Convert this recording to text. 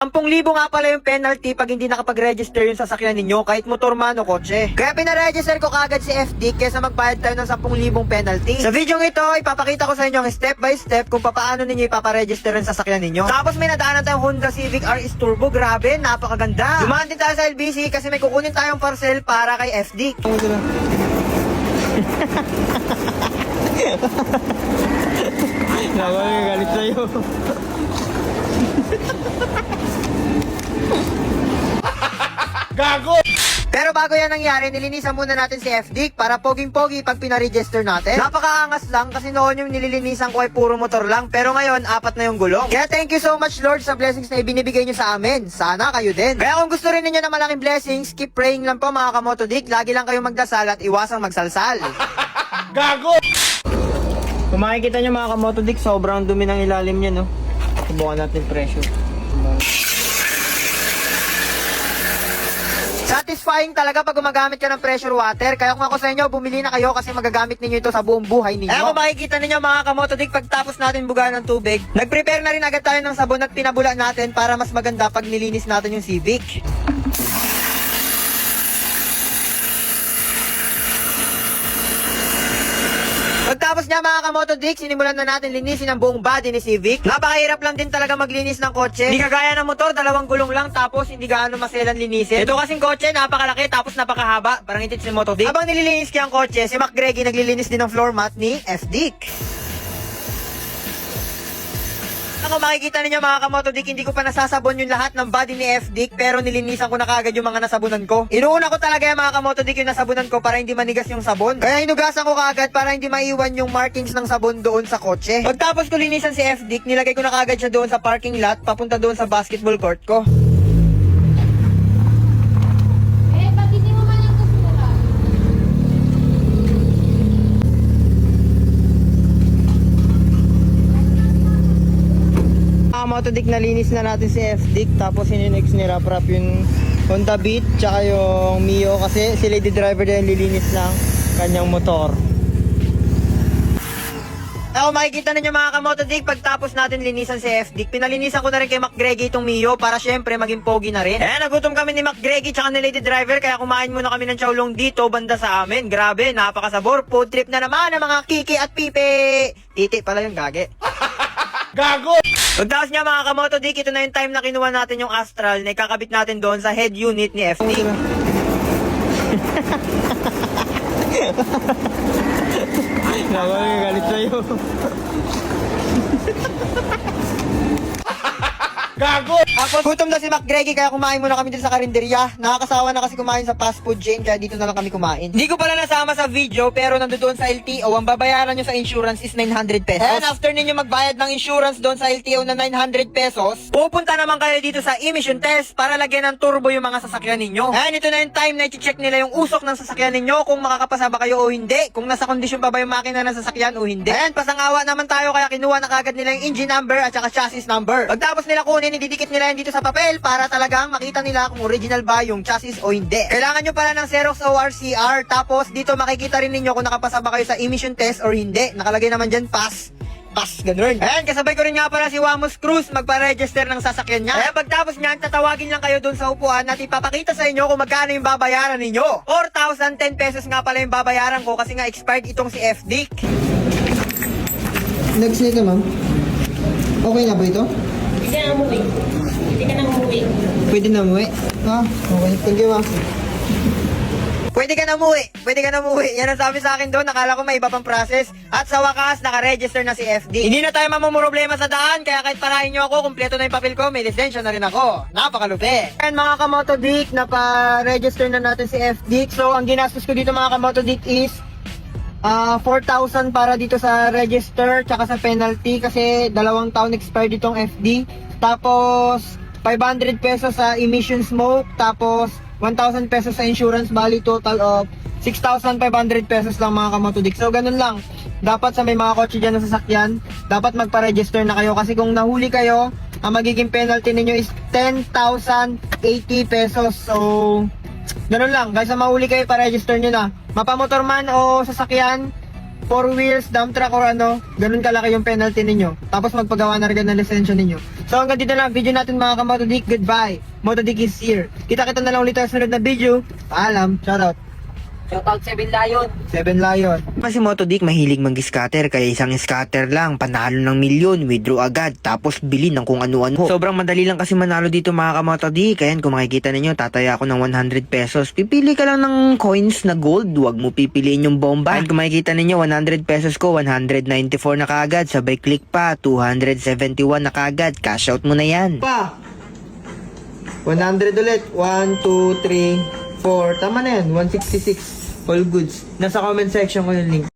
10,000 nga pala yung penalty pag hindi nakapag-register yung sasakyan ninyo, kahit motor man o kotse. Kaya pinaregister ko kagad si FD kesa magbayad tayo ng 10,000 penalty. Sa video ito, ipapakita ko sa inyo step by step kung paano ninyo ipaparegister yung sasakyan ninyo. Tapos may nadaanan tayong Honda Civic RS Turbo, grabe, napakaganda. Dumaan din tayo sa LBC kasi may kukunin tayong parcel para kay FD. Naman yung galit sa'yo. Gago! Pero bago yan nangyari, nilinisan muna natin si FD para poging-pogi pag pinaregister natin. Napakaangas lang kasi noon yung nililinisan ko ay puro motor lang, pero ngayon 4 na yung gulong. Kaya thank you so much Lord sa blessings na ibinibigay nyo sa amin. Sana kayo din. Kaya kung gusto rin ninyo na malaking blessings, keep praying lang po mga kamotodik. Lagi lang kayong magdasal at iwasang magsalsal. Gago! Kung makikita nyo mga kamotodik, sobrang dumi ng ilalim niya, no? Subukan natin pressure. Satisfying talaga pag gumagamit ka ng pressure water. Kaya kung ako sa inyo, bumili na kayo kasi magagamit ninyo ito sa buong buhay ninyo. Kaya kung makikita ninyo mga kamotodik, pagtapos natin bugaan ng tubig, nag-prepare na rin agad tayo ng sabon at pinabula natin para mas maganda pag nilinis natin yung Civic. Pagtapos niya mga kamotodik, sinimulan na natin linisin ang buong body ni Civic. Napakahirap lang din talaga maglinis ng kotse. Hindi kagaya ng motor, 2 gulong lang tapos hindi gaano maselan linisin. Ito kasing kotse, napakalaki tapos napakahaba. Parang itit si Motodik. Habang nililinis kaya ang kotse, si Mac Greggy naglilinis din ng floor mat ni FD. Kung makikita ninyo mga kamotodik, hindi ko pa nasasabon yung lahat ng body ni FD, pero nilinisan ko na kagad yung mga nasabunan ko. Inuuna ko talaga yung mga kamotodik yung nasabunan ko para hindi manigas yung sabon. Kaya hinugasan ko kagad para hindi maiwan yung markings ng sabon doon sa kotse. Pagtapos ko linisan si FD, nilagay ko na kagad siya doon sa parking lot, papunta doon sa basketball court ko. Ba't hindi mo man yung kasulat? Motodik, nalinis na natin si FD, tapos in-next ni Rap yung Honda Beat tsaka yung Mio kasi si lady driver din lilinis ng kanyang motor. Ako makikita ninyo mga kamotodik, pagtapos natin linisan si FD, pinalinisan ko na rin kay Mac Greggy itong Mio para syempre maging pogi na rin. Nagutom kami ni Mac Greggy tsaka ni lady driver kaya kumain muna kami ng chowlong dito banda sa amin. Grabe, napakasabor. Food trip na naman ng mga Kiki at Pipe. Titi pala yung gage. Gago! Pagtaas niya mga kamotodik, ito na yung time na kinuha natin yung Astral na ikakabit natin doon sa head unit ni FD. Naman yung galit sa'yo. Gago! Tapos gutom na si Mac Greggy kaya kumain muna kami dito sa karinderya. Nakakasawa na kasi kumain sa fast food chain kaya dito na lang kami kumain. Hindi ko pala nasama sa video pero nandoon sa LTO ang babayaran nyo sa insurance is 900 pesos. And after ninyo magbayad ng insurance doon sa LTO na 900 pesos, pupunta naman kayo dito sa emission test para lagyan ng turbo yung mga sasakyan ninyo. And ito na yung time na i-check nila yung usok ng sasakyan ninyo kung makakapasa ba kayo o hindi, kung nasa kondisyon pa ba yung makina ng sasakyan o hindi. And pasangawa naman tayo kaya kinuha na kagad nila yung engine number at saka chassis number. Pagtapos nila kunin, ididikit nila yan dito sa papel para talagang makita nila kung original ba yung chassis o hindi. Kailangan nyo pala ng Xerox ORCR tapos dito makikita rin ninyo kung nakapasa ba kayo sa emission test or hindi. Nakalagay naman dyan pass. Pass, ganun. Ayan, kasabay ko rin nga pala si Wamos Cruz magpa-register ng sasakyan niya. Kaya pagtapos niyan, tatawagin lang kayo dun sa upuan at ipapakita sa inyo kung magkano yung babayaran ninyo. 4,010 pesos nga pala yung babayaran ko kasi nga expired itong si FD. Next nito, ma'am. Okay na ba ito? Hindi ka na umuwi. Hindi ka na umuwi. Pwede na umuwi? Okay. Thank you, ma'am. Pwede ka na umuwi. Pwede ka na umuwi. Yan ang sabi sa akin doon. Nakala ko may iba pang process. At sa wakas, nakaregister na si FD. Hindi na tayo mamumroblema sa daan. Kaya kahit parahin nyo ako, kumpleto na yung papel ko. May lisensya na rin ako. Napakalupi. And mga kamotodik, napa-register na natin si FD. So, ang ginastos ko dito mga kamotodik is 4,000 para dito sa register tsaka sa penalty kasi 2 taon expired itong FD. Tapos 500 pesos sa emission smoke, tapos 1,000 pesos sa insurance, bali total of 6,500 pesos lang mga kamotodik. So ganun lang. Dapat sa may mga kotse dyan na sasakyan, dapat magpa-register na kayo kasi kung nahuli kayo, ang magiging penalty ninyo is 10,080 pesos. So ganun lang, guys, sa mahuli kayo, pa-register nyo na. Mapamotor man o sasakyan, 4 wheels, dump truck or ano, ganun kalaki yung penalty ninyo. Tapos magpagawa na rin ng lisensya ninyo. So hanggang dito lang ang video natin mga kamotodik. Goodbye. Motodik is here. Kita-kita na lang ulit sa sunod na video. Paalam. Shoutout. Shoutout 7 Lion. 7 Lion. Kasi Motodik mahilig mag-scatter, kaya isang scatter lang, panalo ng milyon, withdraw agad, tapos bili ng kung ano-ano. Sobrang madali lang kasi manalo dito mga kamotodik. Kaya kung makikita ninyo, tataya ako ng 100 pesos. Pipili ka lang ng coins na gold, huwag mo pipiliin yung bomba. Kaya kung makikita ninyo, 100 pesos ko, 194 na kaagad, sabay click pa, 271 na kaagad, cash out mo na yan. Pa! 100 ulit. 1, 2, 3, 4. Tama na yan. 166. All goods. Nasa comment section ko yung link.